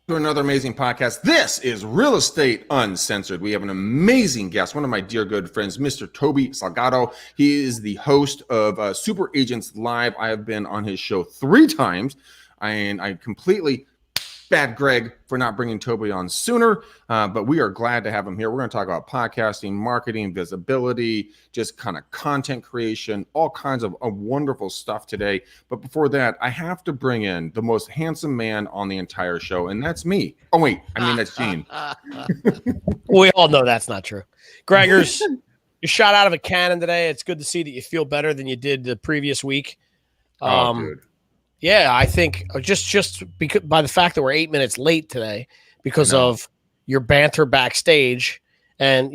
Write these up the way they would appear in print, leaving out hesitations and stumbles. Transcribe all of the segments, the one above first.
To another amazing podcast. This is Real Estate Uncensored. We have an amazing guest, one of my dear good friends, Mr. Toby Salgado. He is the host of Super Agents Live. I have been on his show 3 times, and I completely bad Greg for not bringing Toby on sooner, but we are glad to have him here. We're going to talk about podcasting, marketing, visibility, just kind of content creation, all kinds of wonderful stuff today. But before that, I have to bring in the most handsome man on the entire show, and that's me. Oh, wait, I mean, that's Gene. We all know that's not true. Gregors, you shot out of a cannon today. It's good to see that you feel better than you did the previous week. Dude. Yeah, I think just because by the fact that we're 8 minutes late today because of your banter backstage, and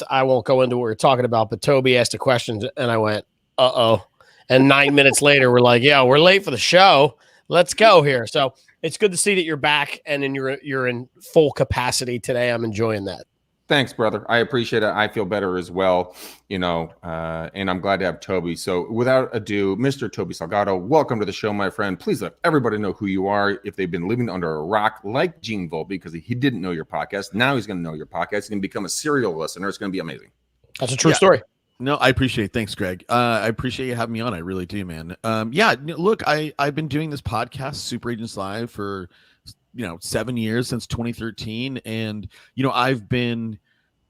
I won't go into what we're talking about, but Toby asked a question and I went, uh-oh. And 9 minutes later, we're like, yeah, we're late for the show. Let's go here. So it's good to see that you're back and you're in full capacity today. I'm enjoying that. Thanks, brother. I appreciate it. I feel better as well, and I'm glad to have Toby. So without ado, Mr. Toby Salgado, welcome to the show, my friend. Please let everybody know who you are. If they've been living under a rock like Gene Volpe because he didn't know your podcast, now he's going to know your podcast. He's going to become a serial listener. It's going to be amazing. That's a true story. No, I appreciate it. Thanks, Greg. I appreciate you having me on. I really do, man. Look, I've been doing this podcast, Super Agents Live, for 7 years, since 2013. And, I've been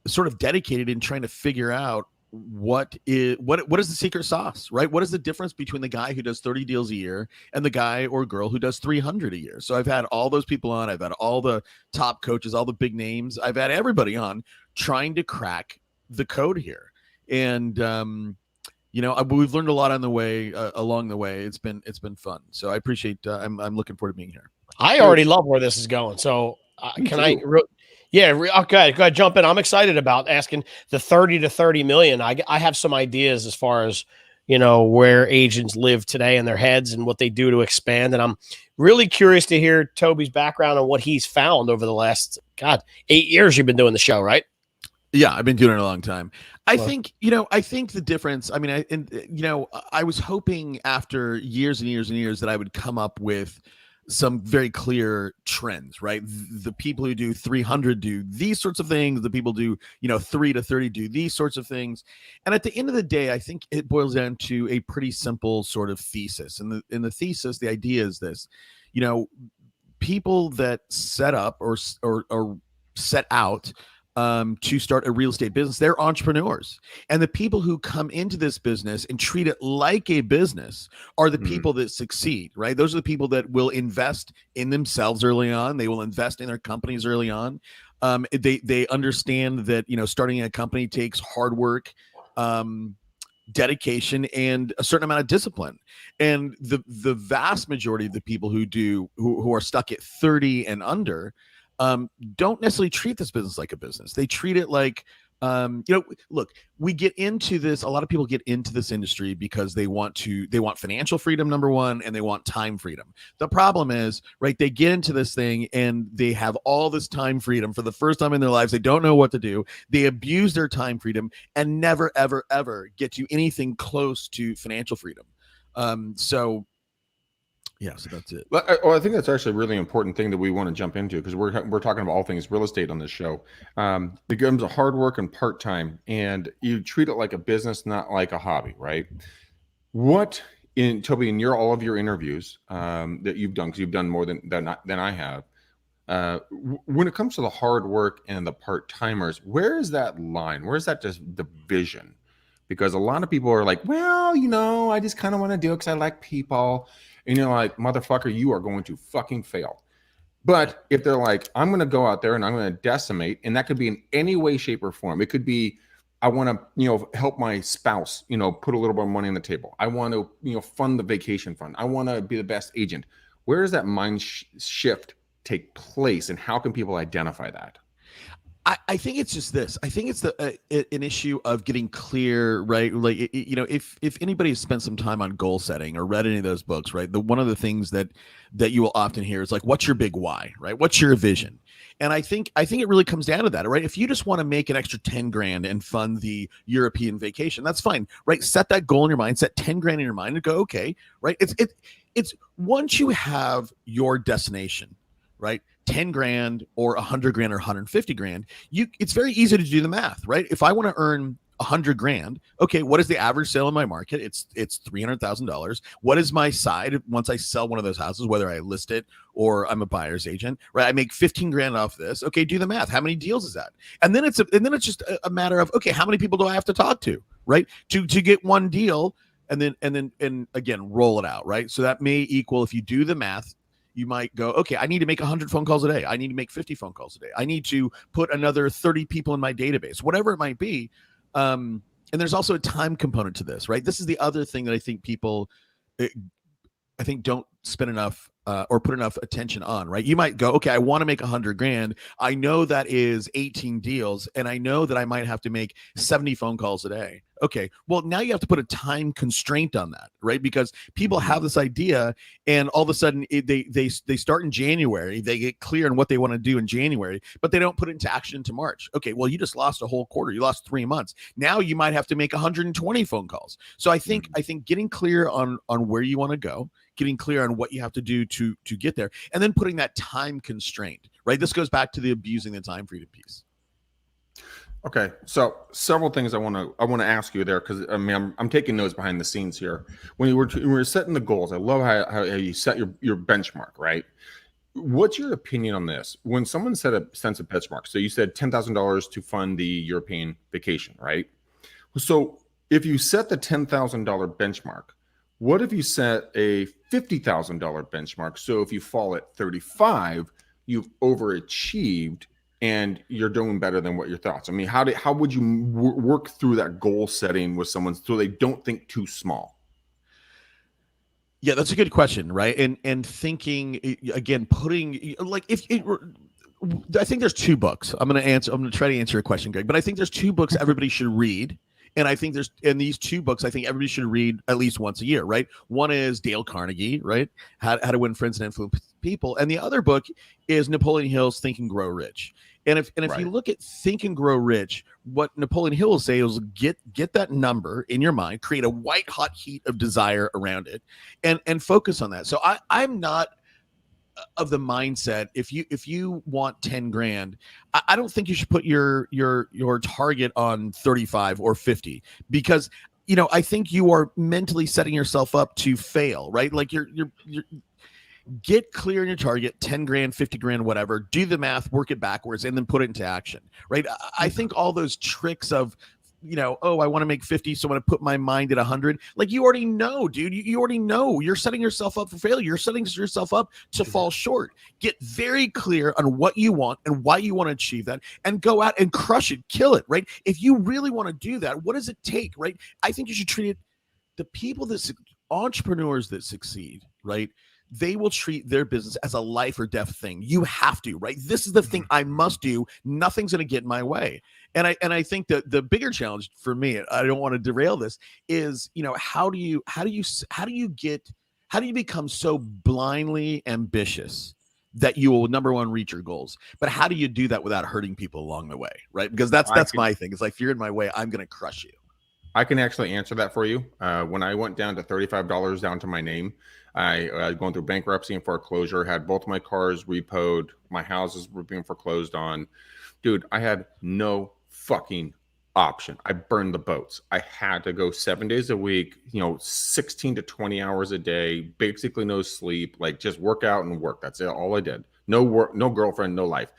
sort of dedicated in trying to figure out what is the secret sauce, right? What is the difference between the guy who does 30 deals a year and the guy or girl who does 300 a year? So I've had all those people on. I've had all the top coaches, all the big names. I've had everybody on trying to crack the code here. And, we've learned a lot on the way, along the way. It's been fun. So I appreciate, I'm looking forward to being here. I already love where this is going. So okay, go ahead, jump in. I'm excited about asking the 30 to 30 million. I have some ideas as far as, where agents live today in their heads and what they do to expand. And I'm really curious to hear Toby's background and what he's found over the last, 8 years you've been doing the show, right? Yeah, I've been doing it a long time. I think the difference, I was hoping after years and years and years that I would come up with some very clear trends, right? The people who do 300 do these sorts of things. The people do, 3 to 30 do these sorts of things. And at the end of the day, I think it boils down to a pretty simple sort of thesis. And the thesis, the idea is this, people that set up or set out to start a real estate business, they're entrepreneurs. And the people who come into this business and treat it like a business are the people that succeed, right? Those are the people that will invest in themselves early on. They will invest in their companies early on. They understand that, starting a company takes hard work, dedication, and a certain amount of discipline. And the vast majority of the people who are stuck at 30 and under don't necessarily treat this business like a business. They treat it like, look, we get into this. A lot of people get into this industry because they want financial freedom, number one, and they want time freedom. The problem is, right, they get into this thing and they have all this time freedom for the first time in their lives. They don't know what to do. They abuse their time freedom and never, ever, ever get to anything close to financial freedom. So that's it. Well, I think that's actually a really important thing that we want to jump into because we're talking about all things real estate on this show. It becomes a hard work and part-time, and you treat it like a business, not like a hobby, right? Toby, in all of your interviews that you've done, because you've done more than I have, when it comes to the hard work and the part-timers, where is that line? Where is that division? Because a lot of people are like, well, I just kind of want to do it because I like people. And you're like, motherfucker, you are going to fucking fail. But if they're like, I'm going to go out there and I'm going to decimate, and that could be in any way, shape, or form. It could be, I want to, help my spouse, put a little bit of money on the table. I want to, fund the vacation fund. I want to be the best agent. Where does that mind shift take place, and how can people identify that? I think it's just this. I think it's an issue of getting clear, right? Like, if anybody has spent some time on goal setting or read any of those books, right? One of the things that you will often hear is like, what's your big why, right? What's your vision? And I think it really comes down to that, right? If you just want to make an extra 10 grand and fund the European vacation, that's fine, right? Set that goal in your mind, set 10 grand in your mind and go, okay, right? It's once you have your destination, right? 10 grand or 100 grand or 150 grand, it's very easy to do the math, right? If I want to earn 100 grand, okay, what is the average sale in my market? It's $300,000. What is my side once I sell one of those houses, whether I list it or I'm a buyer's agent, right? I make 15 grand off this. Okay, do the math. How many deals is that? And then it's just a matter of, okay, how many people do I have to talk to, right? To get one deal, and then again, roll it out, right? So that may equal, if you do the math, you might go, okay, I need to make 100 phone calls a day. I need to make 50 phone calls a day. I need to put another 30 people in my database, whatever it might be. And there's also a time component to this, right? This is the other thing that I think people, I think, don't spend enough or put enough attention on, right? You might go, okay, I want to make 100 grand. I know that is 18 deals, and I know that I might have to make 70 phone calls a day. Okay, well, now you have to put a time constraint on that, right? Because people have this idea, and all of a sudden they start in January. They get clear on what they want to do in January, but they don't put it into action into March. Okay, well, you just lost a whole quarter. You lost 3 months. Now you might have to make 120 phone calls. So I think getting clear on where you want to go, getting clear on what you have to do to get there, and then putting that time constraint, right? This goes back to the abusing the time freedom piece. Okay, so several things I want to ask you there, because I mean I'm taking notes behind the scenes here. When you were setting the goals, I love how you set your benchmark, right? What's your opinion on this? When someone sets a benchmark, so you said $10,000 to fund the European vacation, right? So if you set the $10,000 benchmark, what if you set a $50,000 benchmark? So if you fall at 35, you've overachieved and you're doing better than what your thoughts. I mean, how would you work through that goal setting with someone so they don't think too small? Yeah, that's a good question, right? And thinking again, putting like I think there's 2 books. I'm going to try to answer your question, Greg. But I think there's 2 books everybody should read. And I think these 2 books, I think everybody should read at least once a year, right? One is Dale Carnegie, right? How to Win Friends and Influence People. And the other book is Napoleon Hill's Think and Grow Rich. And if you look at Think and Grow Rich, what Napoleon Hill will say is get that number in your mind, create a white hot heat of desire around it, and focus on that. So I'm not of the mindset, if you want 10 grand, I don't think you should put your target on 35 or 50, because I think you are mentally setting yourself up to fail, right? Like you're get clear on your target, 10 grand, 50 grand, whatever, do the math, work it backwards, and then put it into action, right? I think all those tricks of, oh, I want to make 50, so I'm going to put my mind at 100. Like, you already know, dude. You already know. You're setting yourself up for failure. You're setting yourself up to fall short. Get very clear on what you want and why you want to achieve that, and go out and crush it, kill it, right? If you really want to do that, what does it take, right? I think you should treat it, the people entrepreneurs that succeed, right? They will treat their business as a life or death thing. You have to, right? This is the thing I must do. Nothing's going to get in my way. And I think that the bigger challenge for me, I don't want to derail this, is, how do you become so blindly ambitious that you will, number one, reach your goals? But how do you do that without hurting people along the way, right? Because that's my thing. It's like, if you're in my way, I'm going to crush you. I can actually answer that for you. When I went down to $35 down to my name, I was going through bankruptcy and foreclosure, had both my cars repoed, my houses were being foreclosed on. Dude, I had no fucking option. I burned the boats. I had to go 7 days a week, 16 to 20 hours a day, basically no sleep, like just work out and work. That's it. All I did. No work, no girlfriend, no life.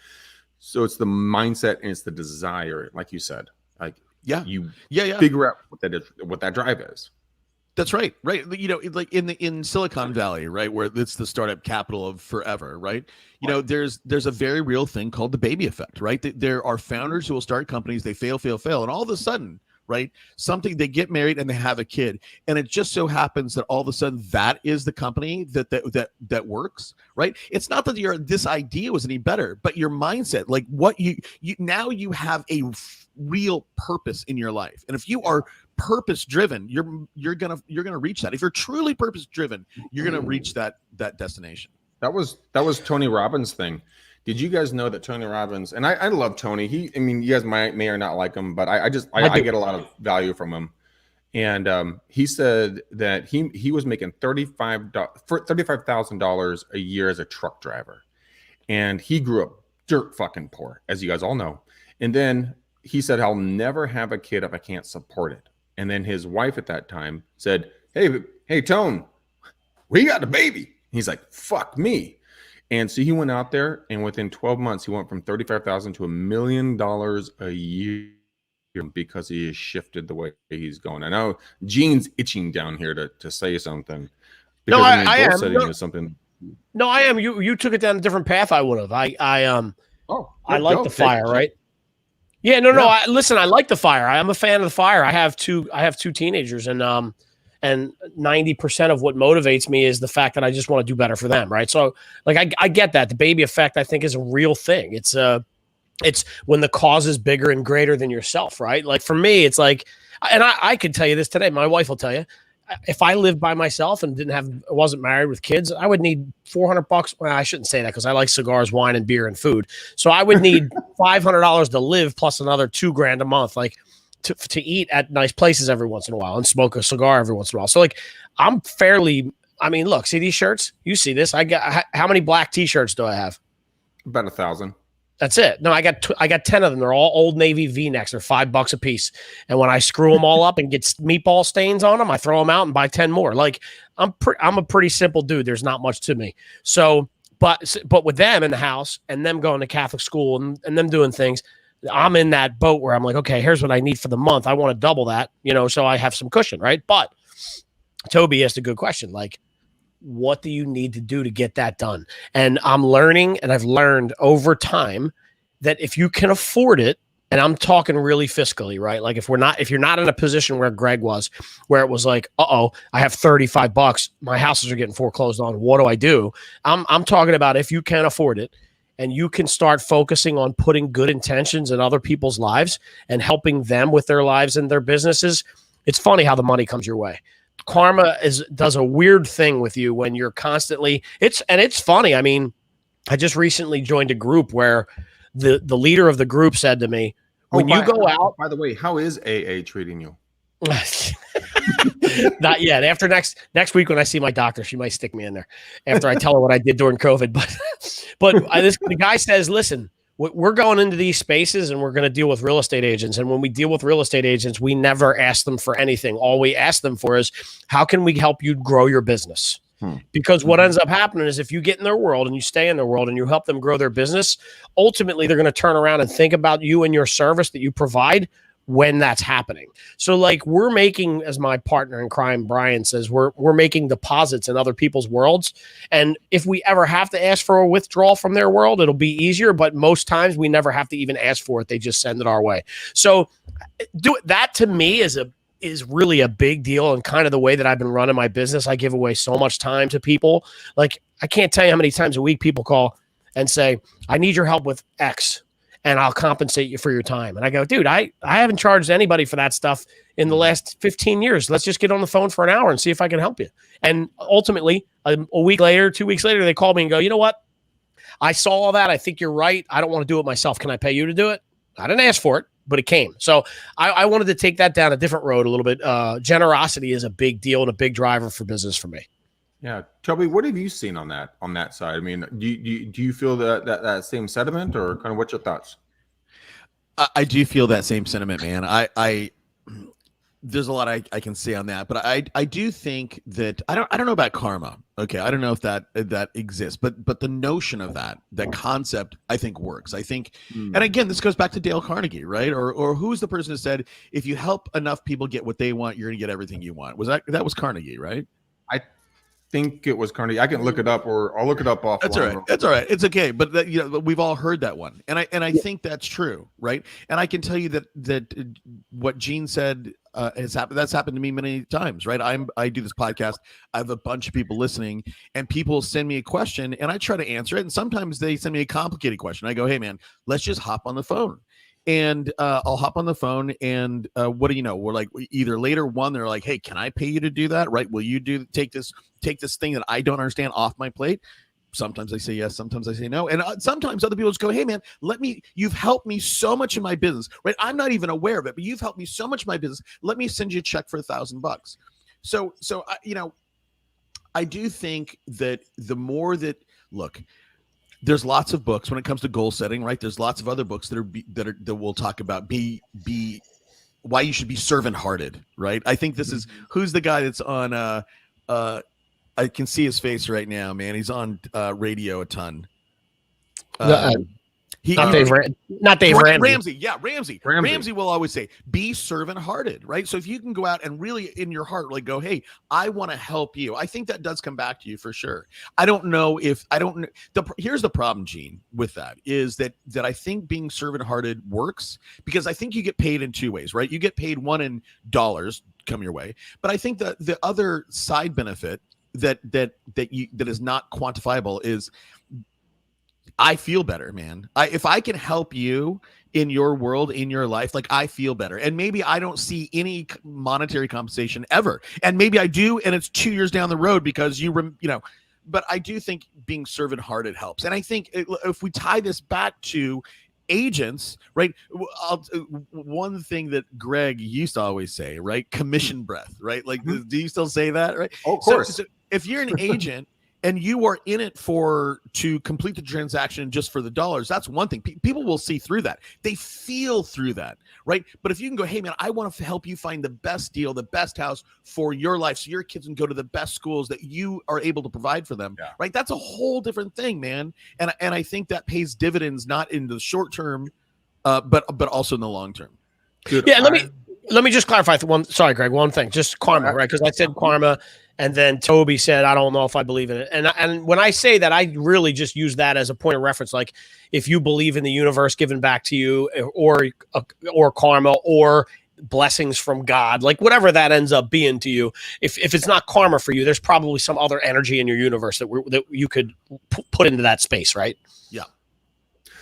So it's the mindset and it's the desire, like you said. Like, you figure out what that is, what that drive is. That's right. Right. Like in Silicon Valley, right, where it's the startup capital of forever, right? There's a very real thing called the baby effect, right? There are founders who will start companies, they fail. And all of a sudden, right, they get married and they have a kid. And it just so happens that all of a sudden that is the company that works, right? It's not that this idea was any better, but your mindset, like what you now you have a real purpose in your life. And if you are purpose driven, you're gonna reach that. If you're truly purpose driven, you're gonna reach that destination. That was Tony Robbins' thing. Did you guys know that Tony Robbins, and I love Tony. You guys may or not like him, but I get a lot of value from him. And he said that he was making $35,000 a year as a truck driver. and he grew up dirt fucking poor, as you guys all know. And then he said, I'll never have a kid if I can't support it. And then his wife at that time said, hey, Tone, we got a baby. He's like, fuck me. And so he went out there, and within 12 months, he went from $35,000 to $1 million a year because he has shifted the way he's going. I know Gene's itching down here to say something. No, I am. Something. No, I am. You took it down a different path. I would have. I like the fire, right? Yeah, no. Listen, I like the fire. I'm a fan of the fire. I have two teenagers, and 90% of what motivates me is the fact that I just want to do better for them, right? So, like, I get that. The baby effect, I think, is a real thing. It's when the cause is bigger and greater than yourself, right? Like, for me, it's like, and I could tell you this today. My wife will tell you, if I lived by myself and wasn't married with kids, I would need $400. Well, I shouldn't say that because I like cigars, wine, and beer and food. So I would need $500 to live plus another $2,000 a month, like to eat at nice places every once in a while and smoke a cigar every once in a while. So like, look, see these shirts? You see this? How many black t-shirts do I have? About 1,000. That's it. No, I got 10 of them. They're all Old Navy V-necks. They're $5 a piece. And when I screw them all up and get meatball stains on them, I throw them out and buy 10 more. Like, I'm a pretty simple dude. There's not much to me. So, but with them in the house and them going to Catholic school and them doing things, I'm in that boat where I'm like, okay, here's what I need for the month. I want to double that, so I have some cushion, right? But Toby asked a good question. Like, what do you need to do to get that done? And I'm learning, and I've learned over time that if you can afford it, and I'm talking really fiscally, right? Like if you're not in a position where Greg was, where it was like, I have $35, my houses are getting foreclosed on. What do I do? I'm talking about if you can afford it and you can start focusing on putting good intentions in other people's lives and helping them with their lives and their businesses. It's funny how the money comes your way. Karma does a weird thing with you when you're constantly it's funny. I mean, I just recently joined a group where the leader of the group said to me, when you go out, by the way, how is AA treating you? Not yet. After next week, when I see my doctor, she might stick me in there after I tell her what I did during COVID. But the guy says, listen, we're going into these spaces and we're going to deal with real estate agents. And when we deal with real estate agents, we never ask them for anything. All we ask them for is, how can we help you grow your business? Because what ends up happening is if you get in their world and you stay in their world and you help them grow their business, ultimately they're going to turn around and think about you and your service that you provide when that's happening. So like, we're making, as my partner in crime, Brian says, we're making deposits in other people's worlds. And if we ever have to ask for a withdrawal from their world, it'll be easier. But most times we never have to even ask for it. They just send it our way. So that to me is really a big deal, and kind of the way that I've been running my business. I give away so much time to people. Like, I can't tell you how many times a week people call and say, I need your help with X and I'll compensate you for your time. And I go, dude, I haven't charged anybody for that stuff in the last 15 years. Let's just get on the phone for an hour and see if I can help you. And ultimately, a week later, 2 weeks later, they call me and go, you know what? I saw all that. I think you're right. I don't want to do it myself. Can I pay you to do it? I didn't ask for it, but it came. So I wanted to take that down a different road a little bit. Generosity is a big deal and a big driver for business for me. Yeah. Toby, what have you seen on that side? I mean, do you feel that same sentiment, or kind of what's your thoughts? I do feel that same sentiment, man. I there's a lot I can say on that, but I do think that I don't know about karma. Okay. I don't know if that exists, but the notion of that concept, I think works. I think, and again, this goes back to Dale Carnegie, right? Or who's the person who said, if you help enough people get what they want, you're going to get everything you want. That was Carnegie, right? I think it was Carnegie. I can look it up, or I'll look it up offline. That's all right. That's all right. It's okay. But we've all heard that one, and I think that's true, right? And I can tell you that what Gene said has happened. That's happened to me many times, right? I do this podcast. I have a bunch of people listening, and people send me a question, and I try to answer it. And sometimes they send me a complicated question. I go, hey man, let's just hop on the phone. And I'll hop on the phone, and what do you know? We're like, either later one, they're like, hey, can I pay you to do that? Right? Will you take this thing that I don't understand off my plate? Sometimes I say yes, sometimes I say no. And sometimes other people just go, hey man, you've helped me so much in my business, right? I'm not even aware of it, but you've helped me so much in my business. Let me send you a check for $1,000. So I do think that the more that, look, there's lots of books when it comes to goal setting, right? There's lots of other books that will talk about why you should be servant hearted, right? I think this is who's the guy that's on I can see his face right now, man. He's on radio a ton. Not Dave Ramsey. Yeah, Ramsey. Ramsey. Ramsey will always say, be servant-hearted, right? So if you can go out and really in your heart, like go, hey, I want to help you. I think that does come back to you for sure. Here's the problem, Gene, with that is that I think being servant-hearted works because I think you get paid in two ways, right? You get paid one in dollars come your way, but I think that the other side benefit that is not quantifiable is I feel better, man. If I can help you in your world, in your life, like I feel better. And maybe I don't see any monetary compensation ever. And maybe I do, and it's 2 years down the road because but I do think being servant-hearted helps. And I think if we tie this back to agents, right? One thing that Greg used to always say, right? Commission breath, right? Like, do you still say that, right? Oh, of course. So if you're an agent and you are in it to complete the transaction just for the dollars, that's one thing. People will see through that. They feel through that, right? But if you can go, hey, man, I want to help you find the best deal, the best house for your life so your kids can go to the best schools that you are able to provide for them, right? That's a whole different thing, man. And I think that pays dividends not in the short term, but also in the long term. Dude, yeah, let me just clarify one. Sorry, Greg. One thing, just karma, right? Because I said karma, and then Toby said, "I don't know if I believe in it." And when I say that, I really just use that as a point of reference. Like, if you believe in the universe giving back to you, or karma, or blessings from God, like whatever that ends up being to you, if it's not karma for you, there's probably some other energy in your universe that you could put into that space, right? Yeah,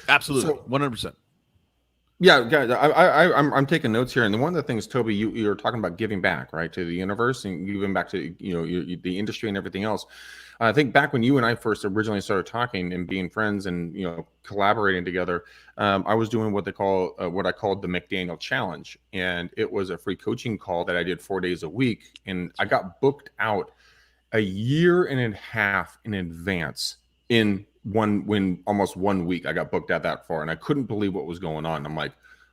absolutely, 100%. Yeah, guys, I'm taking notes here, and one of the things, Toby, you're talking about giving back, right, to the universe and giving back to the industry and everything else. I think back when you and I first originally started talking and being friends and collaborating together, I was doing what I called the McDaniel Challenge, and it was a free coaching call that I did 4 days a week, and I got booked out a year and a half in advance in almost 1 week. I got booked out that far, and I couldn't believe what was going on. I'm like,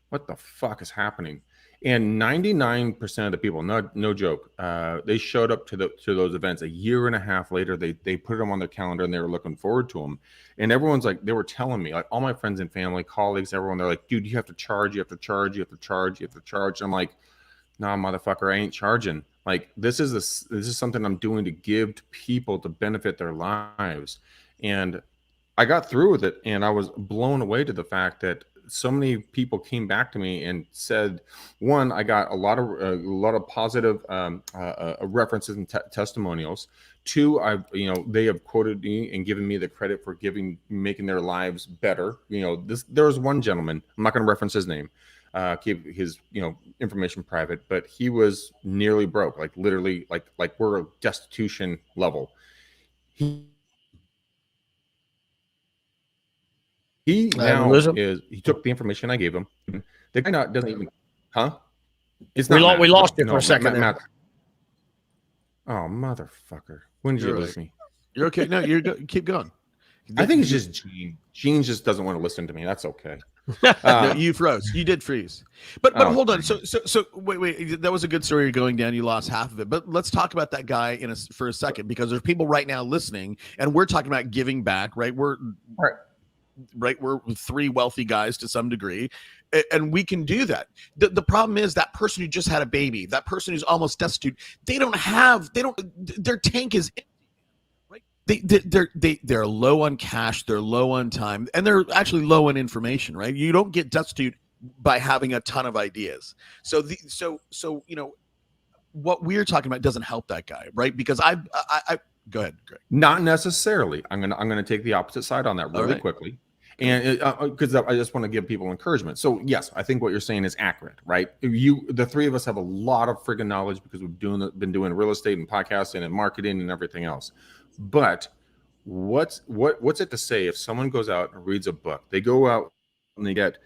what the fuck is happening? And 99% of the people, no joke, they showed up to those events a year and a half later. They put them on their calendar and they were looking forward to them. And everyone's like, they were telling me, like all my friends and family, colleagues, everyone, they're like, dude, you have to charge. And I'm like, nah, motherfucker, I ain't charging. Like this is something I'm doing to give to people to benefit their lives. And I got through with it, and I was blown away to the fact that so many people came back to me and said, one, I got a lot of positive references and testimonials. Two, they have quoted me and given me the credit for making their lives better. There was one gentleman, I'm not going to reference his name, keep his information private, but he was nearly broke, like literally, like we're a destitution level. He took the information I gave him. The guy doesn't even, huh? It's not. We lost you for a second. Matt. Oh, motherfucker! When did you lose me? You're okay. No, keep going. I think it's just Gene. Gene just doesn't want to listen to me. That's okay. No, you froze. You did freeze. But hold on. So wait. That was a good story. You're going down. You lost half of it. But let's talk about that guy for a second, because there's people right now listening, and we're talking about giving back. Right? We're three wealthy guys to some degree, and we can do that. The problem is that person who just had a baby, that person who's almost destitute, their tank is empty, right? They're low on cash, they're low on time, and they're actually low on information, right? You don't get destitute by having a ton of ideas. So what we're talking about doesn't help that guy, right? Because I go ahead, Greg. Not necessarily. I'm gonna take the opposite side on that really quickly. And because I just want to give people encouragement. So yes, I think what you're saying is accurate, right? The three of us have a lot of friggin' knowledge because we've been doing real estate and podcasting and marketing and everything else. But what's it to say if someone goes out and reads a book? They go out and they get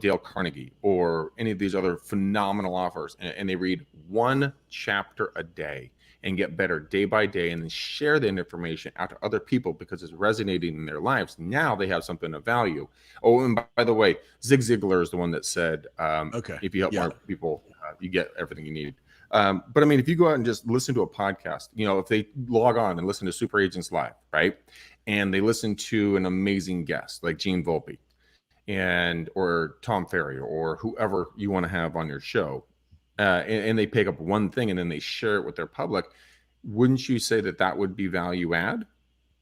Dale Carnegie or any of these other phenomenal authors, and they read one chapter a day. and get better day by day, and then share that information out to other people because it's resonating in their lives. Now they have something of value. Oh, and by the way, Zig Ziglar is the one that said, if you help more people, you get everything you need. But I mean, if you go out and just listen to a podcast, if they log on and listen to Super Agents Live, right? And they listen to an amazing guest like Gene Volpe or Tom Ferry or whoever you want to have on your show, and they pick up one thing and then they share it with their public, wouldn't you say that would be value add,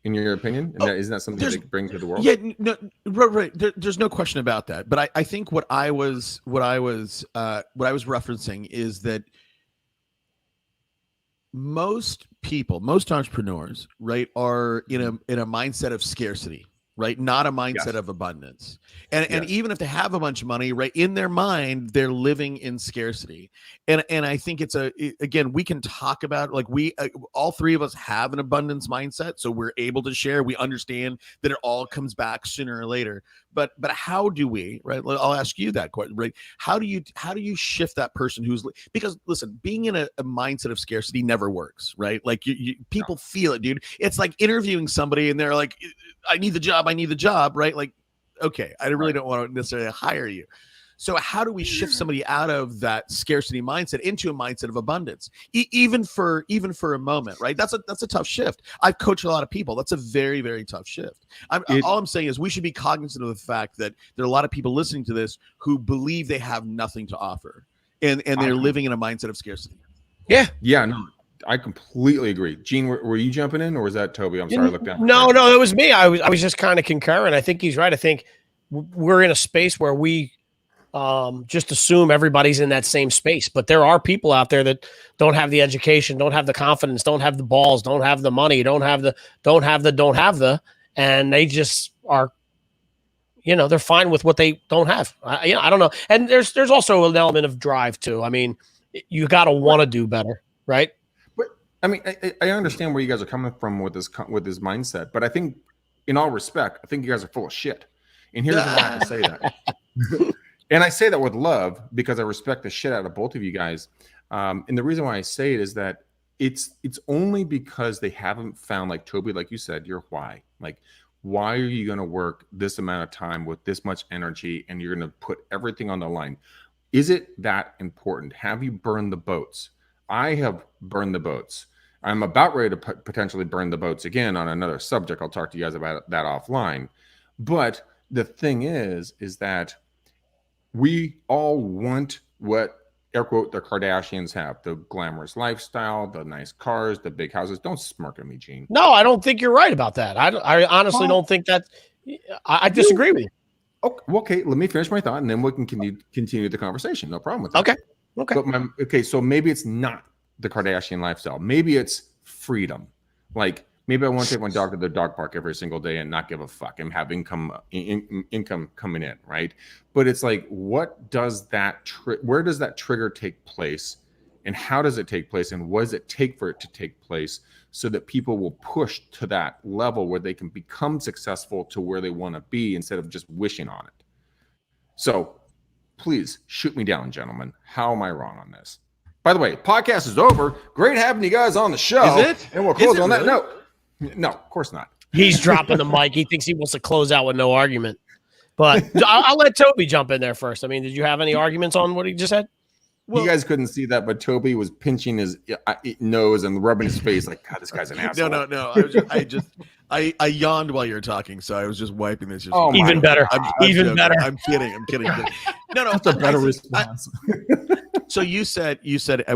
in your opinion? And isn't that something they bring to the world? Yeah, no, right. There's no question about that. But I think what I was referencing is that most entrepreneurs, right, are in a mindset of scarcity, right? Not a mindset of abundance. And even if they have a bunch of money, right, in their mind, they're living in scarcity. And I think again, we can talk about, like, all three of us have an abundance mindset. So we're able to share. We understand that it all comes back sooner or later. But how do we, right? I'll ask you that question, right? How do you shift that person because listen, being in a mindset of scarcity never works, right? Like people feel it, dude. It's like interviewing somebody and they're like, I need the job, right? Like, okay, I really don't want to necessarily hire you. So how do we shift somebody out of that scarcity mindset into a mindset of abundance, even for a moment, right? That's a tough shift. I've coached a lot of people. That's a very, very tough shift. All I'm saying is we should be cognizant of the fact that there are a lot of people listening to this who believe they have nothing to offer, and they're living in a mindset of scarcity. Yeah. No, I completely agree. Gene, were you jumping in, or was that Toby? I'm sorry, I looked down. No, it was me. I was just kind of concurring. I think he's right. I think we're in a space where we just assume everybody's in that same space, but there are people out there that don't have the education, don't have the confidence, don't have the balls, don't have the money, don't have the, and they just are, they're fine with what they don't have. I don't know. And there's also an element of drive too. I mean, you got to want to do better, right? But I mean, I understand where you guys are coming from with this mindset, but I think, in all respect, I think you guys are full of shit. And here's why I say that. And I say that with love because I respect the shit out of both of you guys. And the reason why I say it is that it's only because they haven't found, like Toby, like you said, your why. Like, why are you going to work this amount of time with this much energy and you're going to put everything on the line? Is it that important? Have you burned the boats? I have burned the boats. I'm about ready to potentially burn the boats again on another subject. I'll talk to you guys about that offline. But the thing is that we all want what, air quote, the Kardashians have: the glamorous lifestyle, the nice cars, the big houses. Don't smirk at me, Gene. No, I don't think you're right about that. I honestly don't think that. I disagree with you. Okay, let me finish my thought, and then we can continue the conversation. No problem with that. Okay. But so maybe it's not the Kardashian lifestyle. Maybe it's freedom. Like, maybe I want to take my dog to the dog park every single day and not give a fuck and have income coming in, right? But it's like, what does that where does that trigger take place, and how does it take place, and what does it take for it to take place so that people will push to that level where they can become successful to where they want to be instead of just wishing on it? So please shoot me down, gentlemen. How am I wrong on this? By the way, podcast is over. Great having you guys on the show. Is it? And we'll close on that note. No, of course not. He's dropping the mic. He thinks he wants to close out with no argument. But I'll let Toby jump in there first. I mean, did you have any arguments on what he just said? Well, you guys couldn't see that, but Toby was pinching his nose and rubbing his face like, God, this guy's an asshole. No. I yawned while you were talking, so I was just wiping this. Even better. Even better. I'm kidding. No, that's a better response. So you said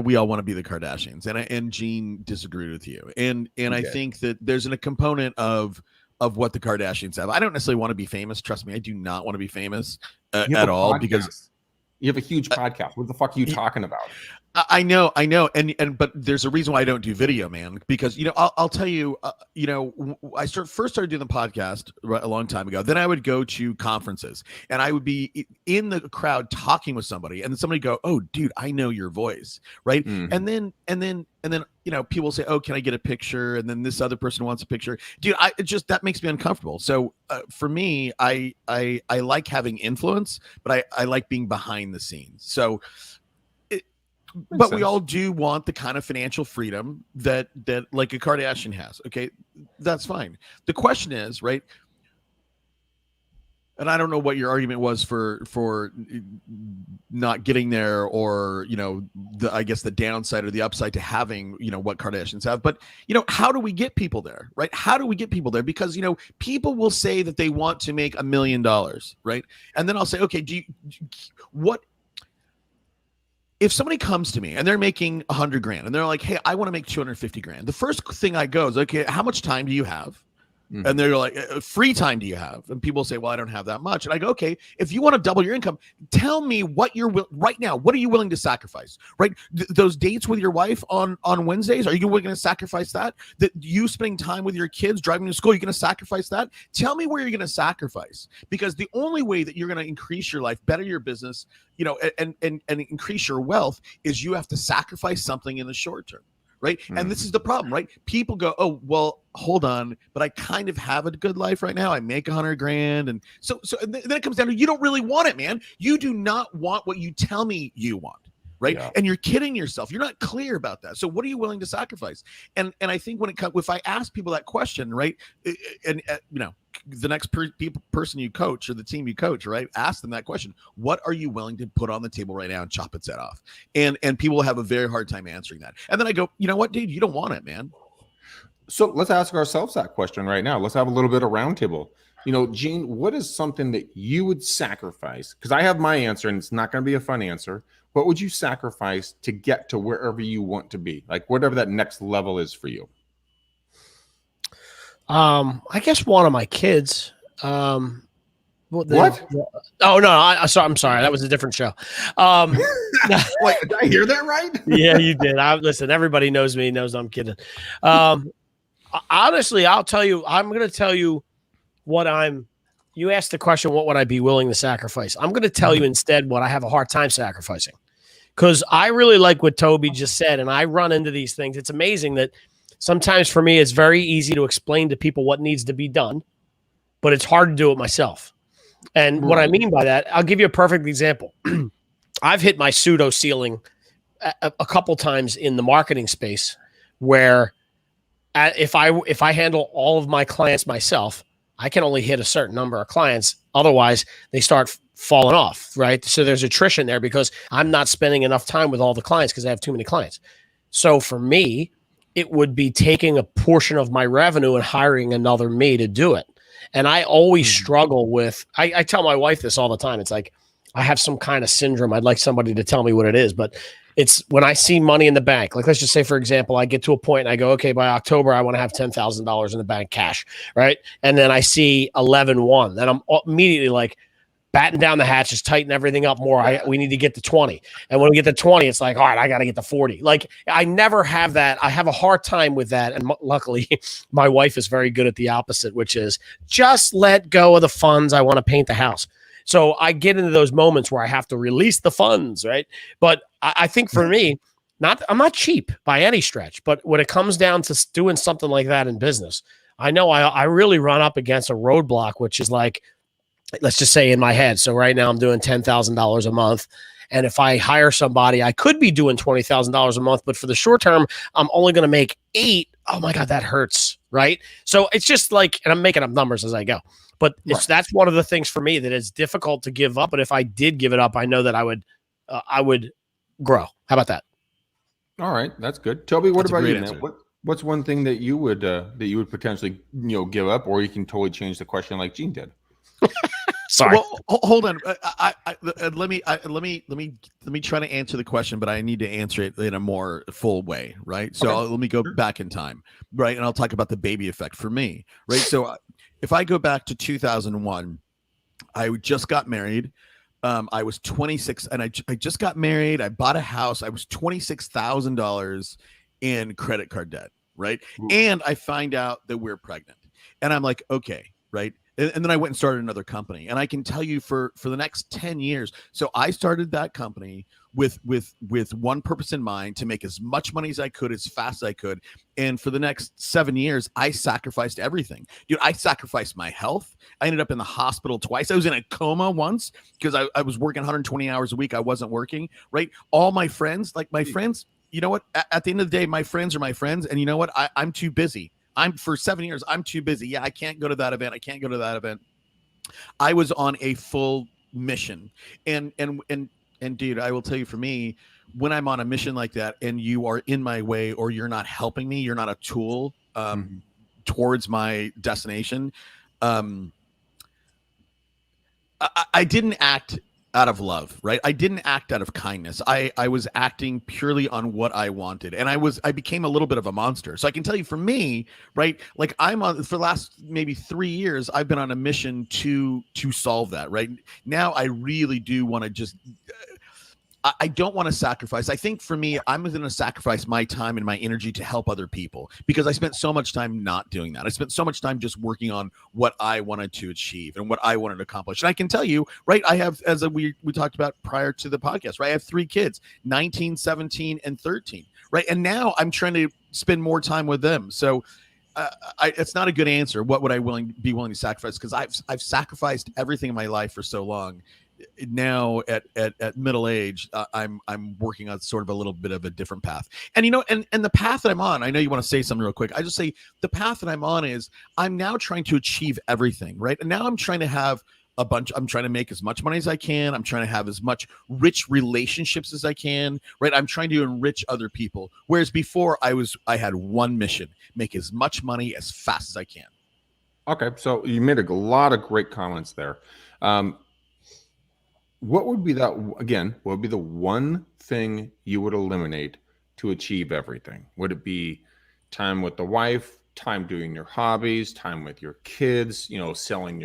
we all want to be the Kardashians, and Gene disagreed with you, and I think that there's a component of what the Kardashians have. I don't necessarily want to be famous. Trust me, I do not want to be famous at all, because you have a huge podcast. What the fuck are you talking about? I know, and but there's a reason why I don't do video, man. Because I'll tell you, I first started doing the podcast a long time ago. Then I would go to conferences, and I would be in the crowd talking with somebody, and then somebody go, "Oh, dude, I know your voice," right? Mm-hmm. And then people say, "Oh, can I get a picture?" And then this other person wants a picture, dude. That makes me uncomfortable. So for me, I like having influence, but I like being behind the scenes. So. but we all do want the kind of financial freedom that like a Kardashian has. Okay, that's fine. The question is, right? And I don't know what your argument was for not getting there, or I guess the downside or the upside to having what Kardashians have. But how do we get people there, right? How do we get people there? Because people will say that they want to make $1 million, right? And then I'll say, okay, what if somebody comes to me and they're making 100 grand and they're like, hey, I want to make 250 grand. The first thing I go is, okay, how much time do you have? And they're like, free time do you have? And people say, well, I don't have that much. And I go, okay, if you want to double your income, tell me what you're right now. What are you willing to sacrifice? Right? Those dates with your wife on Wednesdays, are you willing to sacrifice that? That you spending time with your kids, driving to school, you're going to sacrifice that? Tell me where you're going to sacrifice, because the only way that you're going to increase your life, better your business, and increase your wealth is you have to sacrifice something in the short term. Right. And this is the problem, right? People go, oh, well, hold on, but I kind of have a good life right now. I make 100 grand. And so then it comes down to, you don't really want it, man. You do not want what you tell me you want. Right. Yeah. And you're kidding yourself. You're not clear about that. So what are you willing to sacrifice? And I think when it comes, if I ask people that question, right, and the next person you coach or the team you coach, right, ask them that question. What are you willing to put on the table right now and chop its head off? And people will have a very hard time answering that. And then I go, you know what, dude, you don't want it, man. So let's ask ourselves that question right now. Let's have a little bit of roundtable. Gene, what is something that you would sacrifice? Because I have my answer, and it's not going to be a fun answer. What would you sacrifice to get to wherever you want to be? Like whatever that next level is for you. I guess one of my kids. What? Oh no, I'm sorry. That was a different show. Wait, did I hear that right? Yeah, you did. Listen, everybody knows me, knows I'm kidding. Honestly, I'll tell you. I'm going to tell you what I'm. You asked the question, what would I be willing to sacrifice? I'm going to tell you instead what I have a hard time sacrificing, because I really like what Toby just said, and I run into these things. It's amazing that sometimes for me, it's very easy to explain to people what needs to be done, but it's hard to do it myself. And what I mean by that, I'll give you a perfect example. I've hit my pseudo ceiling a couple times in the marketing space, where if I handle all of my clients myself, I can only hit a certain number of clients. Otherwise, they start falling off, right? So there's attrition there because I'm not spending enough time with all the clients because I have too many clients. So for me, it would be taking a portion of my revenue and hiring another me to do it. And I always struggle with, I tell my wife this all the time. It's like, I have some kind of syndrome. I'd like somebody to tell me what it is, but it's when I see money in the bank, like let's just say, for example, I get to a point and I go, okay, by October, I want to have $10,000 in the bank cash. Right. And then I see 11-1, then I'm immediately like batten down the hatches, tighten everything up more. We need to get to 20. And when we get to 20, it's like, all right, I got to get to 40. Like I never have that. I have a hard time with that. And luckily my wife is very good at the opposite, which is just let go of the funds. I want to paint the house. So I get into those moments where I have to release the funds, right? But I think for me, I'm not cheap by any stretch, but when it comes down to doing something like that in business, I know I really run up against a roadblock, which is like, let's just say in my head. So right now I'm doing $10,000 a month. And if I hire somebody, I could be doing $20,000 a month, but for the short term, I'm only going to make 8. Oh my God, that hurts. Right. So it's just like, and I'm making up numbers as I go. But that's one of the things for me that it's difficult to give up. But if I did give it up, I know that I would grow. How about that? All right, that's good. Toby, what about you, man? What's one thing that you would potentially give up, or you can totally change the question like Gene did? Sorry. Well, hold on. Let me try to answer the question, but I need to answer it in a more full way, right? So let me go back in time, right? And I'll talk about the baby effect for me, right? So if I go back to 2001, I just got married. I was 26, and I just got married. I bought a house. I was $26,000 in credit card debt, right? Ooh. And I find out that we're pregnant, and I'm like, okay, right? And then I went and started another company. And I can tell you for the next 10 years. So I started that company with one purpose in mind, to make as much money as I could, as fast as I could. And for the next 7 years, I sacrificed everything. Dude, I sacrificed my health. I ended up in the hospital twice. I was in a coma once because I was working 120 hours a week. I wasn't working, right? All my friends, like my friends, you know what? At the end of the day, my friends are my friends. And you know what? I'm too busy. For 7 years, I'm too busy. Yeah, I can't go to that event. I can't go to that event. I was on a full mission. And dude, I will tell you, for me, when I'm on a mission like that and you are in my way, or you're not helping me, you're not a tool towards my destination. I didn't act out of love, right? I didn't act out of kindness. I was acting purely on what I wanted. And I became a little bit of a monster. So I can tell you, for me, right? Like, for the last maybe 3 years, I've been on a mission to solve that, right? Now I really do want to just, I don't want to sacrifice. I think for me, I'm going to sacrifice my time and my energy to help other people, because I spent so much time not doing that. I spent so much time just working on what I wanted to achieve and what I wanted to accomplish. And I can tell you, right, I have, as we talked about prior to the podcast, right, I have 3 kids, 19, 17, and 13, right? And now I'm trying to spend more time with them. So it's not a good answer. What would I be willing to sacrifice? Because I've sacrificed everything in my life for so long. Now at middle age, I'm working on sort of a little bit of a different path. And and the path that I'm on, I know you want to say something real quick. I just say the path that I'm on is, I'm now trying to achieve everything, right? And now I'm trying to have I'm trying to make as much money as I can. I'm trying to have as much rich relationships as I can, right? I'm trying to enrich other people. Whereas before I had one mission: make as much money as fast as I can. Okay. So you made a lot of great comments there. What would be what would be the one thing you would eliminate to achieve everything? Would it be time with the wife, time doing your hobbies, time with your kids, selling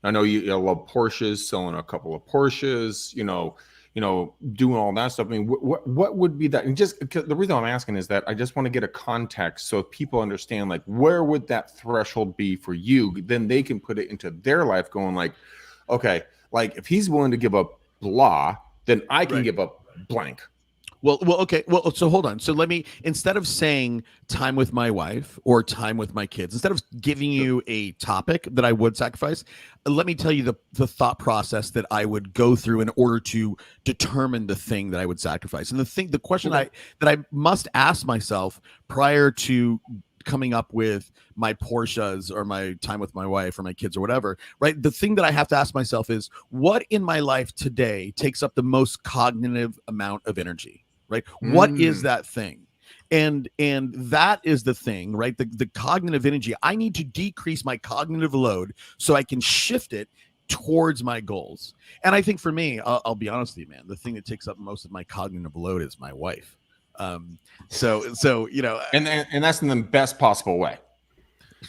I know you love Porsches, selling a couple of Porsches, doing all that stuff. I mean, what would be that? And just the reason I'm asking is that I just want to get a context, so if people understand, like, where would that threshold be for you? Then they can put it into their life, going like, okay, like, if he's willing to give up blah, then I can give up blank. Well, okay. Well, so hold on. So instead of saying time with my wife or time with my kids, instead of giving you a topic that I would sacrifice, let me tell you the thought process that I would go through in order to determine the thing that I would sacrifice. And the question that I must ask myself prior to coming up with my Porsches or my time with my wife or my kids or whatever, right? The thing that I have to ask myself is, what in my life today takes up the most cognitive amount of energy, right? What is that thing? And that is the thing, right? The cognitive energy. I need to decrease my cognitive load so I can shift it towards my goals. And I think for me, I'll be honest with you, man, the thing that takes up most of my cognitive load is my wife. So and that's in the best possible way,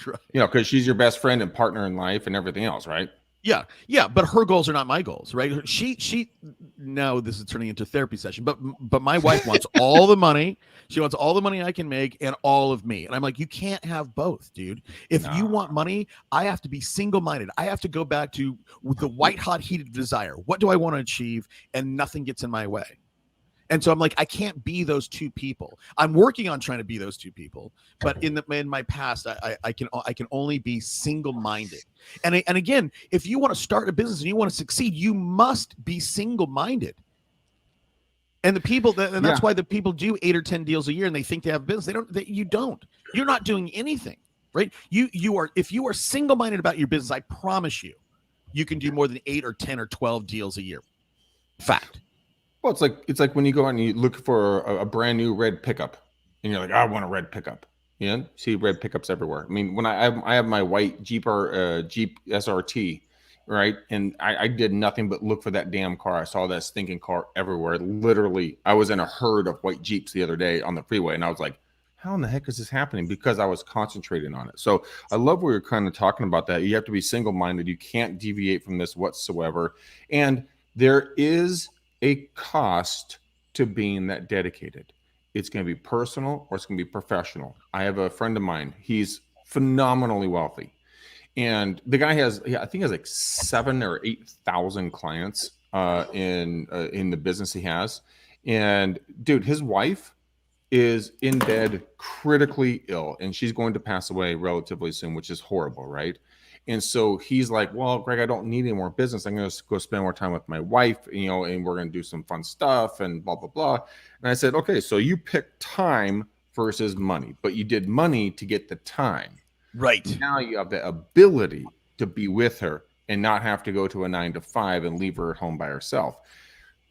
right? Because she's your best friend and partner in life and everything else, right? Yeah, but her goals are not my goals, right? She now this is turning into a therapy session, but my wife wants all the money. She wants all the money I can make and all of me. And I'm like, you can't have both, dude. If you want money, I have to be single-minded. I have to go back to the white hot heated desire. What do I want to achieve? And nothing gets in my way. And so I'm like, I can't be those two people. I'm working on trying to be those two people, but in my past, I can only be single-minded. And again, if you want to start a business and you want to succeed, you must be single-minded. And that's why the people do 8 or 10 deals a year and they think they have business. You don't. You're not doing anything, right? If you are single-minded about your business, I promise you can do more than 8 or 10 or 12 deals a year. Fact. Well, it's like when you go out and you look for a brand new red pickup, and you're like, I want a red pickup. See red pickups everywhere. I mean, when I have my white Jeep SRT, right, and I did nothing but look for that damn car. I saw that stinking car everywhere. Literally, I was in a herd of white Jeeps the other day on the freeway, and I was like, how in the heck is this happening? Because I was concentrating on it. So I love we were kind of talking about that. You have to be single-minded. You can't deviate from this whatsoever. And there is a cost to being that dedicated. It's going to be personal or it's going to be professional. I have a friend of mine. He's phenomenally wealthy. And the guy has, I think, has like 7,000 or 8,000 clients in the business he has. And dude, his wife is in bed critically ill, and she's going to pass away relatively soon, which is horrible, right? And so he's like, well, Greg, I don't need any more business. I'm going to go spend more time with my wife, and we're going to do some fun stuff and blah, blah, blah. And I said, okay, so you picked time versus money, but you did money to get the time. Right. Now you have the ability to be with her and not have to go to a 9 to 5 and leave her at home by herself.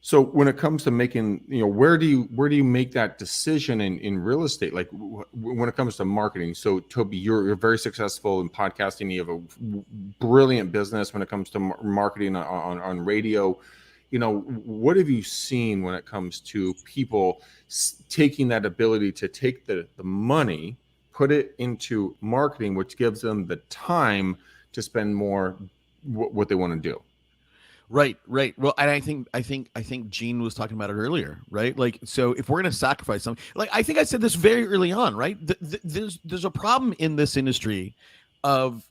So when it comes to making, where do you make that decision in real estate? Like when it comes to marketing. So Toby, you're very successful in podcasting. You have a brilliant business when it comes to marketing on radio. What have you seen when it comes to people taking that ability to take the money, put it into marketing, which gives them the time to spend more what they want to do? Right. Well, and I think Gene was talking about it earlier, right? Like, so if we're going to sacrifice something, like I think I said this very early on, right? There's a problem in this industry of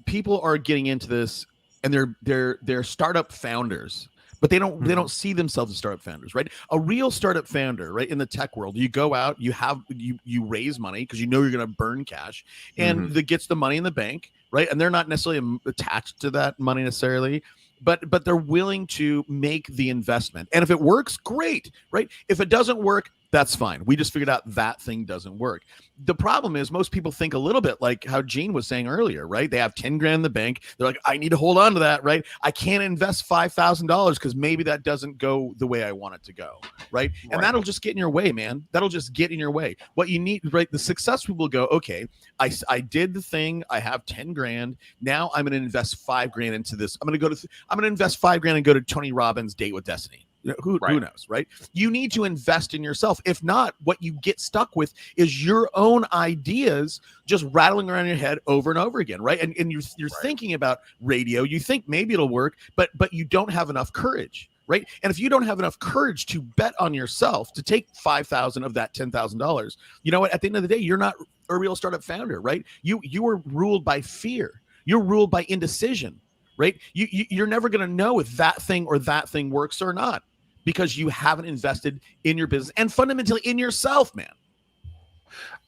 people are getting into this and they're startup founders, but they don't see themselves as startup founders, right? A real startup founder, right? In the tech world, you go out, you raise money because you're going to burn cash, and that gets the money in the bank, right? And they're not necessarily attached to that money necessarily. But they're willing to make the investment. And if it works, great, right? If it doesn't work, that's fine. We just figured out that thing doesn't work. The problem is most people think a little bit like how Gene was saying earlier, right? They have 10 grand in the bank. They're like, I need to hold on to that, right? I can't invest $5,000 because maybe that doesn't go the way I want it to go, right? And that'll just get in your way, man. That'll just get in your way. What you need, right? The success people go, okay, I did the thing. I have 10 grand. Now I'm going to invest 5 grand into this. I'm going to invest 5 grand and go to Tony Robbins' Date with Destiny. Who knows, right? You need to invest in yourself. If not, what you get stuck with is your own ideas just rattling around your head over and over again, right? And you're thinking about radio. You think maybe it'll work, but you don't have enough courage, right? And if you don't have enough courage to bet on yourself, to take $5,000 of that $10,000, you know what? At the end of the day, you're not a real startup founder, right? You are ruled by fear. You're ruled by indecision, right? You're never going to know if that thing or that thing works or not, because you haven't invested in your business and fundamentally in yourself, man.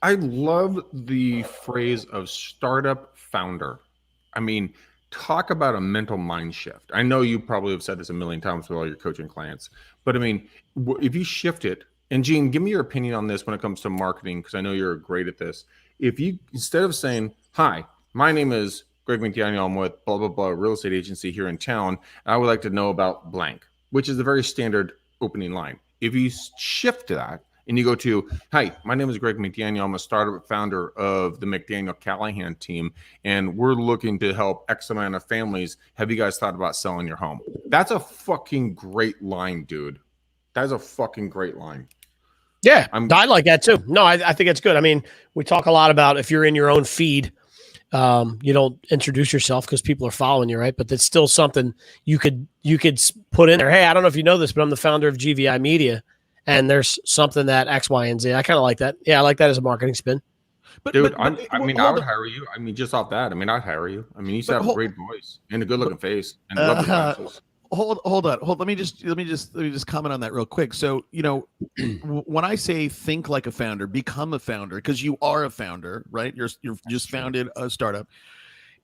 I love the phrase of startup founder. I mean, talk about a mental mind shift. I know you probably have said this a million times with all your coaching clients, but I mean, if you shift it, and Gene, give me your opinion on this when it comes to marketing, because I know you're great at this. If you, instead of saying, hi, my name is Greg McDaniel, I'm with blah, blah, blah, real estate agency here in town, I would like to know about blank, which is the very standard opening line. If you shift that and you go to, hi, my name is Greg McDaniel. I'm a startup founder of the McDaniel Callahan team, and we're looking to help X amount of families. Have you guys thought about selling your home? That's a fucking great line, dude. That is a fucking great line. Yeah, I like that too. No, I think it's good. I mean, we talk a lot about if you're in your own feed, you don't introduce yourself because people are following you, right? But that's still something you could put in there. Hey, I don't know if you know this, but I'm the founder of GVI Media, and there's something that X, Y, and Z. I kind of like that. Yeah, I like that as a marketing spin. But dude, I would hire you. I mean, just off that, I mean, I'd hire you. I mean, you have a great voice and a good-looking face and lovely glasses. Hold on. Let me just comment on that real quick. So, when I say think like a founder, become a founder, because you are a founder, right? You're just founded a startup.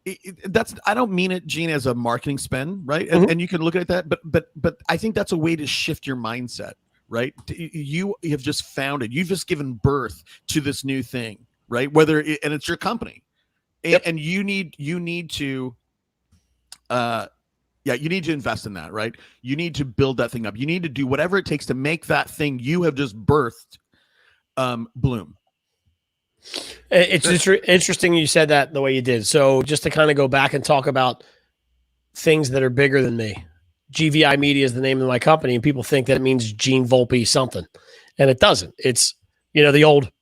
I don't mean it, Gene, as a marketing spin, right? And you can look at that, but I think that's a way to shift your mindset, right? You have just founded, you've just given birth to this new thing, right? And it's your company, and you need to, you need to invest in that, right? You need to build that thing up. You need to do whatever it takes to make that thing you have just birthed bloom. It's interesting you said that the way you did. So just to kind of go back and talk about things that are bigger than me. GVI Media is the name of my company, and people think that it means Gene Volpe something, and it doesn't. It's, the old,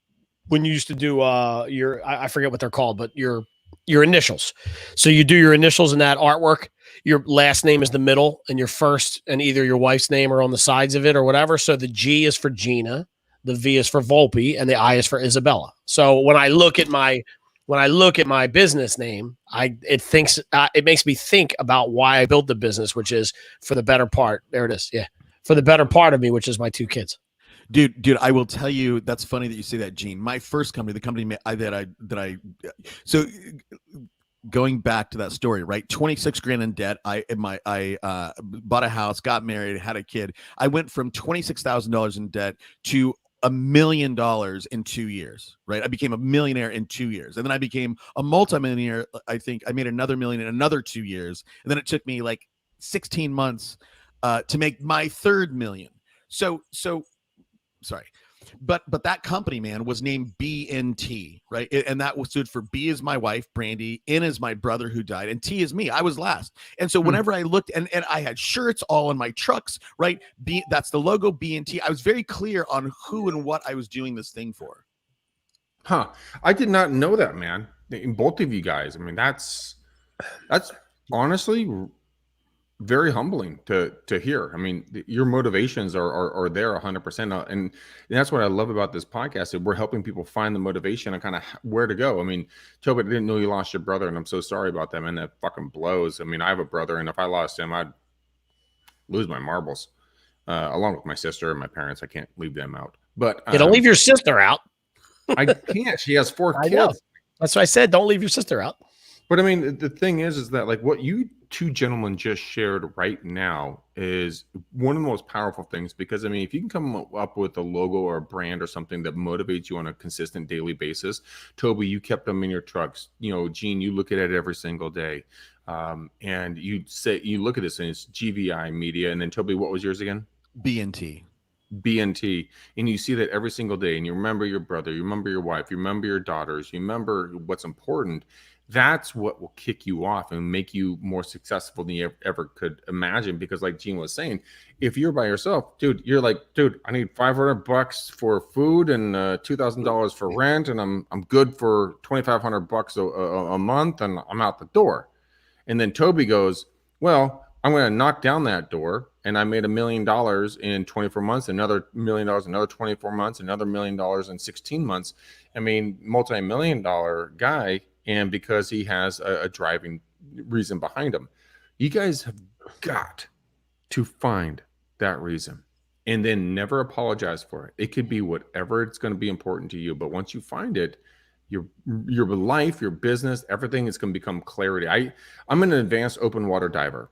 when you used to do I forget what they're called, but your initials. So you do your initials in that artwork. Your last name is the middle, and your first and either your wife's name or on the sides of it or whatever. So the G is for Gina, the V is for Volpe, and the I is for Isabella. So when I look at my when I look at my business name, it makes me think about why I built the business, which is for the better part. There it is. Yeah. For the better part of me, which is my 2 kids. Dude, I will tell you, that's funny that you say that, Gene. My first company, the company so going back to that story, right? 26 grand in debt. I bought a house, got married, had a kid. I went from $26,000 in debt to $1 million in 2 years, right? I became a millionaire in 2 years. And then I became a multimillionaire. I think I made another million in another 2 years. And then it took me like 16 months to make my 3rd million. So sorry, but that company, man, was named BNT, right? And that was stood for B is my wife, Brandy, N is my brother who died, and T is me. I was last. And so whenever I looked, and I had shirts all in my trucks, right? That's the logo, BNT. I was very clear on who and what I was doing this thing for. Huh. I did not know that, man. Both of you guys. I mean, that's honestly very humbling to hear. I mean, your motivations are there 100%. And that's what I love about this podcast. That we're helping people find the motivation and kind of where to go. I mean, Toby, I didn't know you lost your brother, and I'm so sorry about that, man. That fucking blows. I mean, I have a brother, and if I lost him, I'd lose my marbles, along with my sister and my parents. I can't leave them out. But You don't leave your sister out. I can't. She has 4 I know. kids. That's what I said. Don't leave your sister out. But I mean, the thing is that like what you 2 gentlemen just shared right now is one of the most powerful things, because I mean, if you can come up with a logo or a brand or something that motivates you on a consistent daily basis. Toby, you kept them in your trucks. You know, Gene, you look at it every single day. And you look at this and it's GVI Media. And then Toby, what was yours again? BNT. And you see that every single day, and you remember your brother, you remember your wife, you remember your daughters, you remember what's important. That's what will kick you off and make you more successful than you ever could imagine. Because like Gene was saying, if you're by yourself, dude, you're like, dude, I need $500 for food and $2,000 for rent, and I'm good for $2,500 a month, and I'm out the door. And then Toby goes, well, I'm going to knock down that door, and I made $1 million in 24 months, another $1 million, another 24 months, another $1 million in 16 months. I mean, multi-million-dollar guy. And because he has a driving reason behind him. You guys have got to find that reason and then never apologize for it. It could be whatever it's going to be important to you. But once you find it, your life, your business, everything is going to become clarity. I'm an advanced open water diver.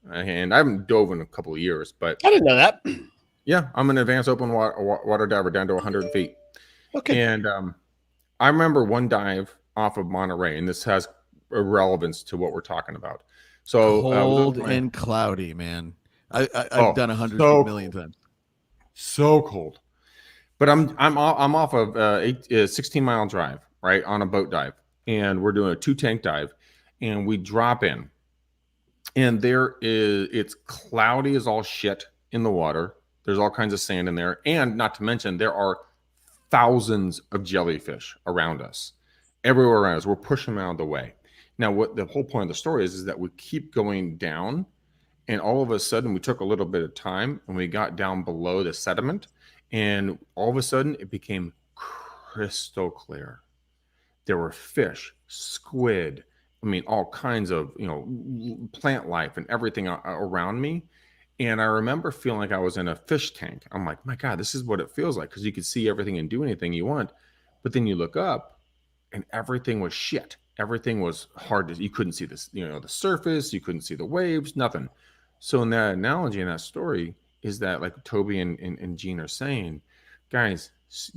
And I haven't dove in a couple of years, but I didn't know that. Yeah, I'm an advanced open water diver down to 100 feet. Okay. And I remember one dive off of Monterey, and this has a relevance to what we're talking about. So cold and cloudy, man. I've done 100 feet million times. So cold, but I'm off of a 16-mile drive, right, on a boat dive, and we're doing a 2-tank dive, and we drop in, and it's cloudy as all shit in the water. There's all kinds of sand in there, and not to mention there are thousands of jellyfish around us. Everywhere around us, we're pushing them out of the way. Now, what the whole point of the story is that we keep going down, and all of a sudden, we took a little bit of time, and we got down below the sediment, and all of a sudden, it became crystal clear. There were fish, squid, I mean, all kinds of, plant life and everything around me. And I remember feeling like I was in a fish tank. I'm like, my God, this is what it feels like, because you could see everything and do anything you want. But then you look up and everything was shit. Everything was hard. You couldn't see this, the surface. You couldn't see the waves, nothing. So in that analogy, in that story, is that like Toby and Gene are saying, guys,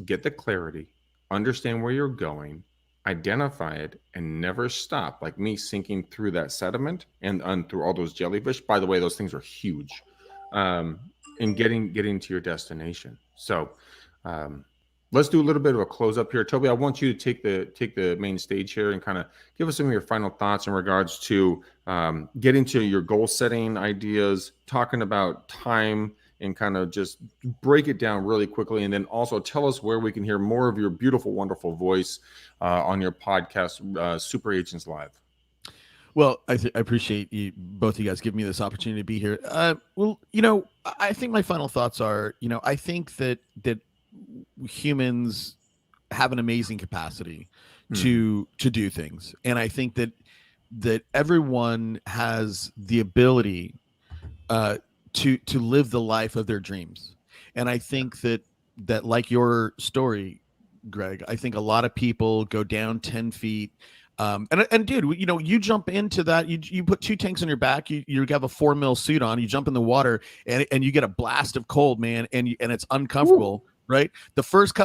get the clarity, understand where you're going, identify it, and never stop. Like me sinking through that sediment and through all those jellyfish. By the way, those things are huge. And getting to your destination. So let's do a little bit of a close up here. Toby, I want you to take the main stage here and kind of give us some of your final thoughts in regards to getting to your goal setting ideas, talking about time, and kind of just break it down really quickly. And then also tell us where we can hear more of your beautiful, wonderful voice on your podcast, Super Agents Live. Well, I appreciate you, both of you guys, giving me this opportunity to be here. Well, I think my final thoughts are, I think that humans have an amazing capacity to do things. And I think that everyone has the ability to live the life of their dreams. And I think that like your story, Greg, I think a lot of people go down 10 feet. And dude, you know, you jump into that, you put 2 tanks on your back, you have a 4 mil suit on, you jump in the water and you get a blast of cold, man. And it's uncomfortable. Ooh. Right. The first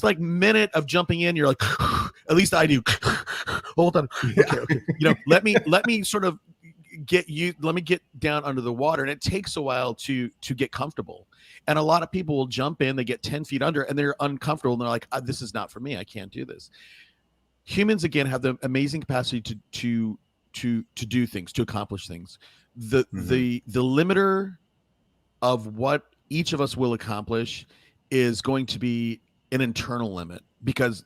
like minute of jumping in, you're like, at least I do. Hold on. Okay. You know, let me sort of let me get down under the water. And it takes a while to get comfortable. And a lot of people will jump in, they get 10 feet under and they're uncomfortable. And they're like, this is not for me. I can't do this. Humans, again, have the amazing capacity to do things, to accomplish things. The limiter of what each of us will accomplish is going to be an internal limit, because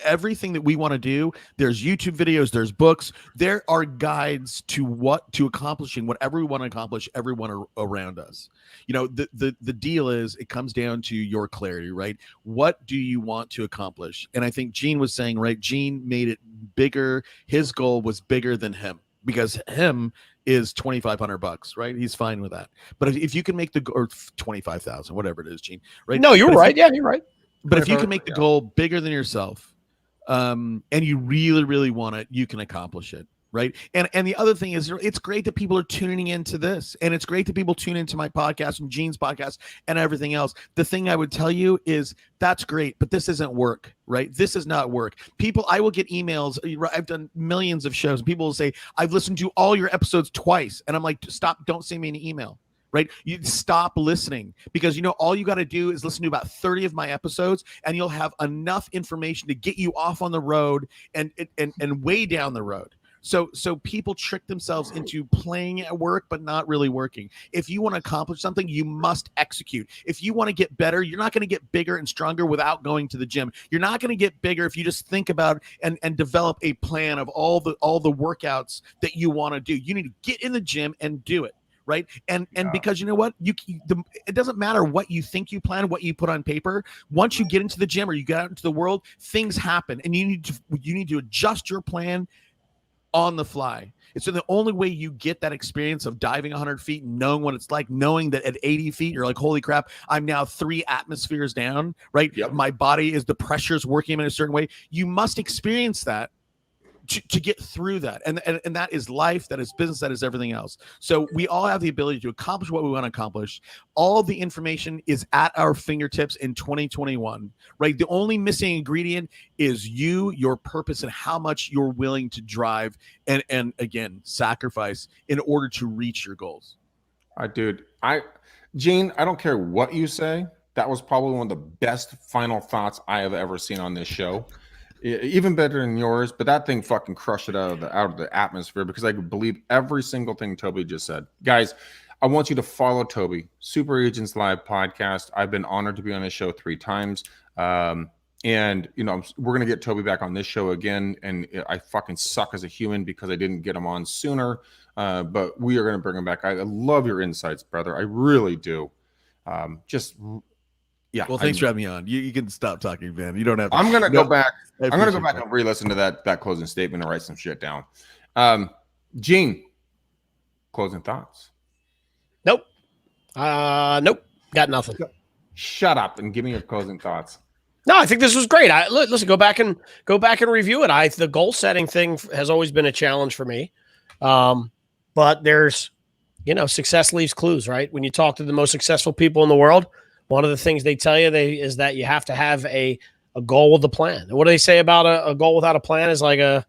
everything that we want to do, there's YouTube videos, there's books, there are guides to accomplishing whatever we want to accomplish, everyone around us. You know, the deal is, it comes down to your clarity, right? What do you want to accomplish? And I think Gene was saying, right, Gene made it bigger. His goal was bigger than him, because him is $2,500, right? He's fine with that. But if you can make or 25,000, whatever it is, Gene, right? No, you're right. Yeah, you're right. But if you can make the goal bigger than yourself, and you really, really want it, you can accomplish it, right? And the other thing is, it's great that people are tuning into this, and it's great that people tune into my podcast and Gene's podcast and everything else. The thing I would tell you is, that's great, but this isn't work, right? This is not work. People, I will get emails. I've done millions of shows, and people will say, I've listened to all your episodes twice. And I'm like, stop, don't send me an email. Right? You stop listening, because, you know, all you got to do is listen to about 30 of my episodes, and you'll have enough information to get you off on the road and way down the road. So people trick themselves into playing at work, but not really working. If you want to accomplish something, you must execute. If you want to get better, you're not going to get bigger and stronger without going to the gym. You're not going to get bigger if you just think about and develop a plan of all the workouts that you want to do. You need to get in the gym and do it. Right. And because, you know what, it doesn't matter what you think you plan, what you put on paper. Once you get into the gym or you get out into the world, things happen, and you need to adjust your plan on the fly. It's the only way you get that experience of diving 100 feet and knowing what it's like, knowing that at 80 feet, you're like, holy crap, I'm now 3 atmospheres down, right? Yep. My body the pressure's working in a certain way. You must experience that to get through that. And that is life, that is business, that is everything else. So we all have the ability to accomplish what we want to accomplish. All of the information is at our fingertips in 2021, right? The only missing ingredient is your purpose, and how much you're willing to drive and again, sacrifice in order to reach your goals. Gene, I don't care what you say. That was probably one of the best final thoughts I have ever seen on this show. Even better than yours, but that thing fucking crushed it out of the atmosphere, because I believe every single thing Toby just said. Guys, I want you to follow Toby, Super Agents Live podcast. I've been honored to be on this show 3 times. And, you know, we're going to get Toby back on this show again. And I fucking suck as a human because I didn't get him on sooner. But we are going to bring him back. I love your insights, brother. I really do. Yeah. Well, thanks for having me on. You can stop talking, man. You don't have to. I'm gonna go back. I'm gonna go back and re-listen to that closing statement and write some shit down. Gene, closing thoughts. Nope. Nope. Got nothing. Shut up and give me your closing thoughts. No, I think this was great. Listen, go back and review it. The goal setting thing has always been a challenge for me. But there's, you know, success leaves clues, right? When you talk to the most successful people in the world, one of the things they tell you is that you have to have a goal with a plan. And what do they say about a goal without a plan is like a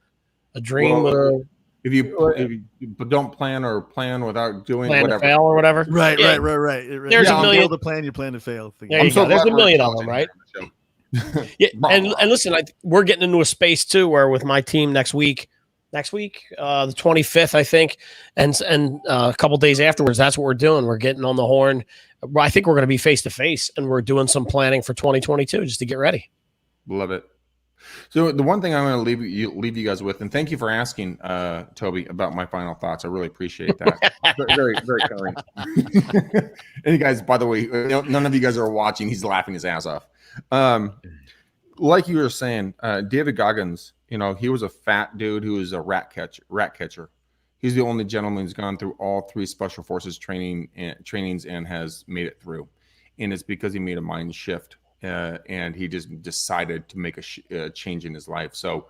dream. Well, if you don't plan or plan without doing whatever, fail or whatever. Right. There's a million. The plan, you plan to fail. There's a million of them, right? Yeah, and listen, we're getting into a space too where with my team next week, the 25th, I think, and a couple days afterwards, that's what we're doing. We're getting on the horn. I think we're going to be face to face, and we're doing some planning for 2022 just to get ready. Love it. So the one thing I'm going to leave you guys with, and thank you for asking, Toby, about my final thoughts. I really appreciate that. Very, very kind. And you guys, by the way, none of you guys are watching. He's laughing his ass off. like you were saying, David Goggins, you know, he was a fat dude who was a rat catcher. He's the only gentleman who's gone through all 3 special forces trainings and has made it through. And it's because he made a mind shift and he just decided to make a change in his life. So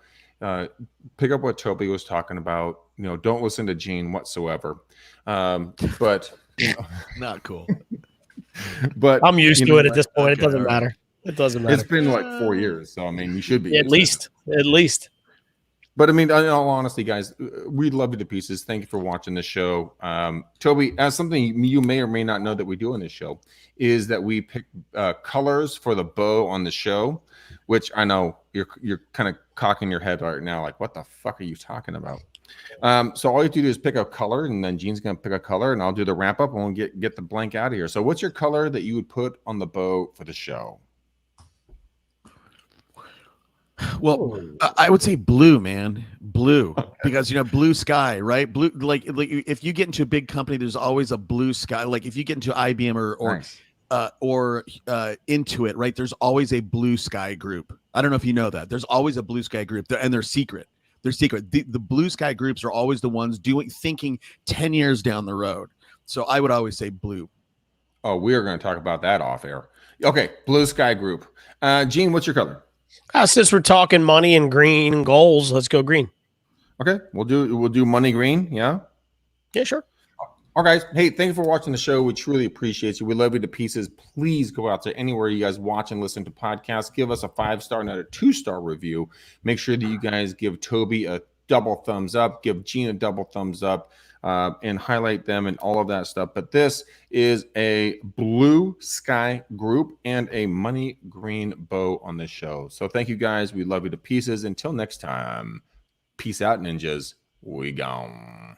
pick up what Toby was talking about. You know, don't listen to Gene whatsoever. But you know, Not cool. but I'm used to it at this point. Okay, It doesn't all right. matter. It doesn't matter. it's been like 4 years. So I mean, you should be At least. But I mean, in all honesty, guys, we love you to pieces. Thank you for watching the show. Toby, as something you may or may not know that we do on this show is that we pick colors for the bow on the show, which I know you're kind of cocking your head right now, like, what the fuck are you talking about? So all you have to do is pick a color, and then Gene's gonna pick a color, and I'll do the wrap up, and we'll get the blank out of here. So what's your color that you would put on the bow for the show? Well, I would say blue, man, blue, because you know, blue sky, right? Blue, like if you get into a big company, there's always a blue sky. Like if you get into IBM Nice. or Intuit, right? There's always a blue sky group. I don't know if you know that. There's always a blue sky group, and they're secret. They're secret. The blue sky groups are always the ones thinking 10 years down the road. So I would always say blue. Oh, we are going to talk about that off air. Okay, blue sky group. Gene, what's your color? Since we're talking money and green and goals, let's go green. Okay, we'll do money green. Yeah. Yeah, sure. All right, guys. Hey, thank you for watching the show. We truly appreciate you. We love you to pieces. Please go out there anywhere you guys watch and listen to podcasts. Give us a 5-star, not a 2-star review. Make sure that you guys give Toby a double thumbs up. Give Gene a double thumbs up. And highlight them and all of that stuff. But this is a blue sky group and a money green bow on the show. So thank you guys. We love you to pieces. Until next time, peace out, ninjas. We gone.